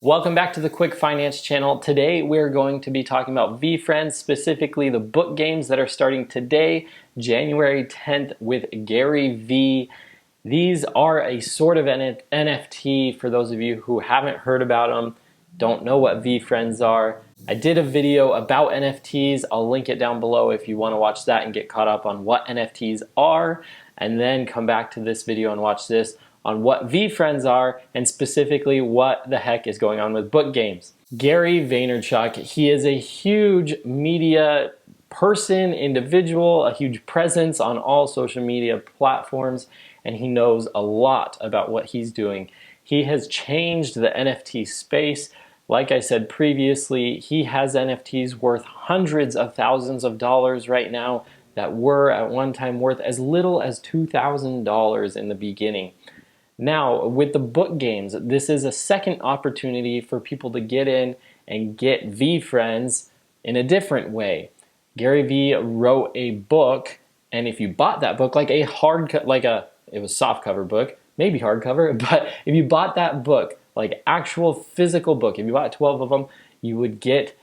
Welcome back to the Quick Finance channel. Today we're going to be talking about VeeFriends, specifically the book games that are starting today, January 10th with Gary Vee. These are a sort of an NFT for those of you who haven't heard about them, don't know what VeeFriends are. I did a video about NFTs. I'll link it down below if you want to watch that and get caught up on what NFTs are, and then come back to this video and watch this on what VeeFriends are and specifically what the heck is going on with book games. Gary Vaynerchuk, he is a huge media person, individual, a huge presence on all social media platforms, and he knows a lot about what he's doing. He has changed the NFT space. Like I said previously, he has NFTs worth hundreds of thousands of dollars right now that were at one time worth as little as $2,000 in the beginning. Now, with the book games, this is a second opportunity for people to get in and get VeeFriends in a different way. Gary Vee wrote a book, and if you bought that book, like a it was softcover book, maybe hardcover, but if you bought that book, like actual physical book, if you bought 12 of them, you would get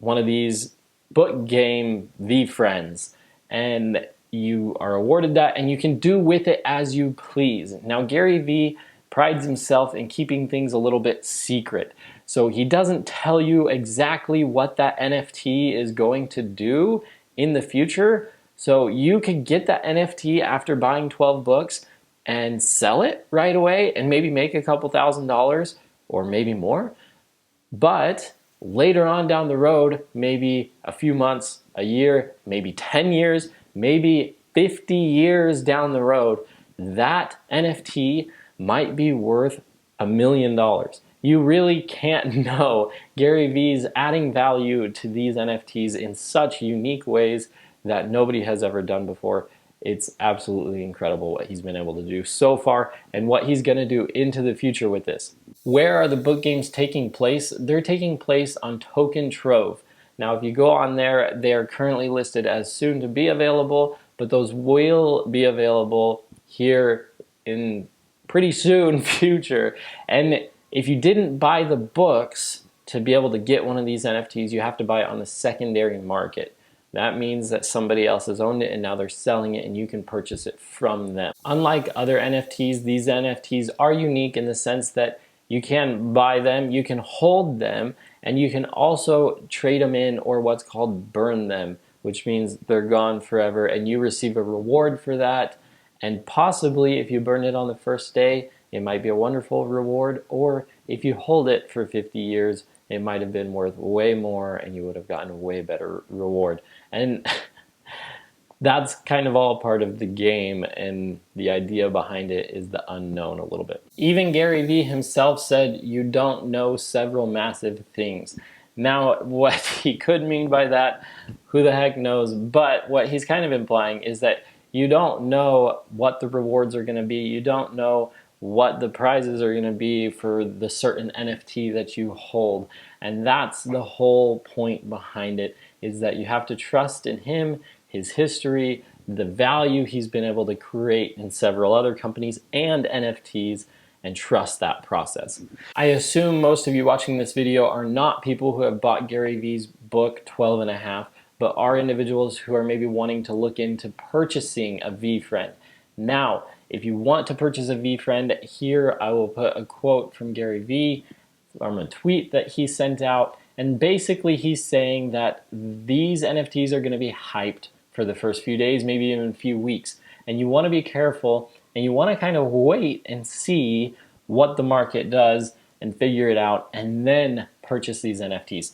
one of these book game VeeFriends, and you are awarded that, and you can do with it as you please. Now, Gary Vee prides himself in keeping things a little bit secret. So he doesn't tell you exactly what that NFT is going to do in the future. So you could get that NFT after buying 12 books and sell it right away and maybe make a couple $1,000s or maybe more. But later on down the road, maybe a few months, a year, maybe 10 years, maybe 50 years down the road, that NFT might be worth $1 million. You really can't know. Gary Vee's adding value to these NFTs in such unique ways that nobody has ever done before. It's absolutely incredible what he's been able to do so far and what he's going to do into the future with this. Where are the book games taking place? They're taking place on Token Trove. Now, if you go on there, they are currently listed as soon to be available, but those will be available here in pretty soon future. And if you didn't buy the books to be able to get one of these NFTs, you have to buy it on the secondary market. That means that somebody else has owned it and now they're selling it and you can purchase it from them. Unlike other NFTs, these NFTs are unique in the sense that you can buy them, you can hold them, and you can also trade them in or what's called burn them, which means they're gone forever and you receive a reward for that. And possibly if you burn it on the first day, it might be a wonderful reward, or if you hold it for 50 years, it might have been worth way more and you would have gotten a way better reward. And that's kind of all part of the game, and the idea behind it is the unknown a little bit. Even Gary Vee himself said you don't know several massive things. Now, what he could mean by that, who the heck knows, but what he's kind of implying is that you don't know what the rewards are going to be. You don't know what the prizes are going to be for the certain NFT that you hold. And that's the whole point behind it, is that you have to trust in him, his history, the value he's been able to create in several other companies and NFTs, and trust that process. I assume most of you watching this video are not people who have bought Gary Vee's book 12 and a half, but are individuals who are maybe wanting to look into purchasing a VeeFriend. Now, if you want to purchase a VeeFriend, here I will put a quote from Gary Vee from a tweet that he sent out, and basically he's saying that these NFTs are going to be hyped for the first few days, maybe even a few weeks. And you want to be careful and you want to kind of wait and see what the market does and figure it out and then purchase these NFTs.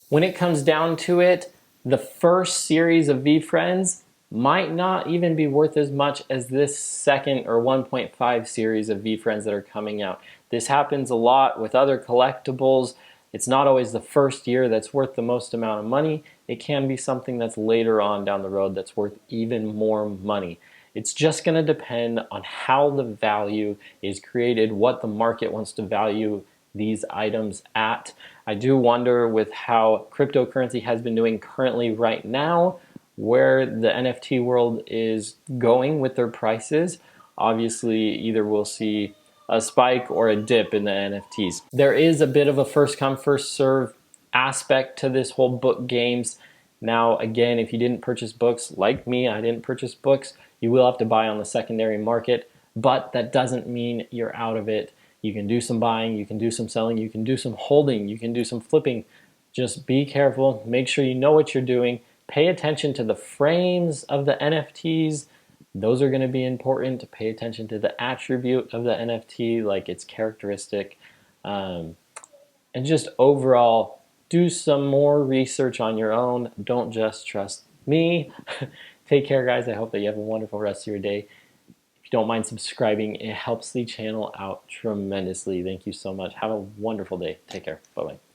When it comes down to it, the first series of VeeFriends might not even be worth as much as this second or 1.5 series of VeeFriends that are coming out. This happens a lot with other collectibles. It's not always the first year that's worth the most amount of money. It can be something that's later on down the road that's worth even more money. It's just going to depend on how the value is created, what the market wants to value these items at. I do wonder with how cryptocurrency has been doing currently right now, where the NFT world is going with their prices. Obviously, either we'll see a spike or a dip in the NFTs. There is a bit of a first come, first serve aspect to this whole book games. Now, again, if you didn't purchase books, like me, I didn't purchase books, you will have to buy on the secondary market, but that doesn't mean you're out of it. You can do some buying, you can do some selling, you can do some holding, you can do some flipping. Just be careful, make sure you know what you're doing, pay attention to the frames of the NFTs. Those are going to be important. Pay attention to the attribute of the NFT, like its characteristic. And just overall, do some more research on your own. Don't just trust me. Take care, guys. I hope that you have a wonderful rest of your day. If you don't mind subscribing, it helps the channel out tremendously. Thank you so much. Have a wonderful day. Take care. Bye-bye.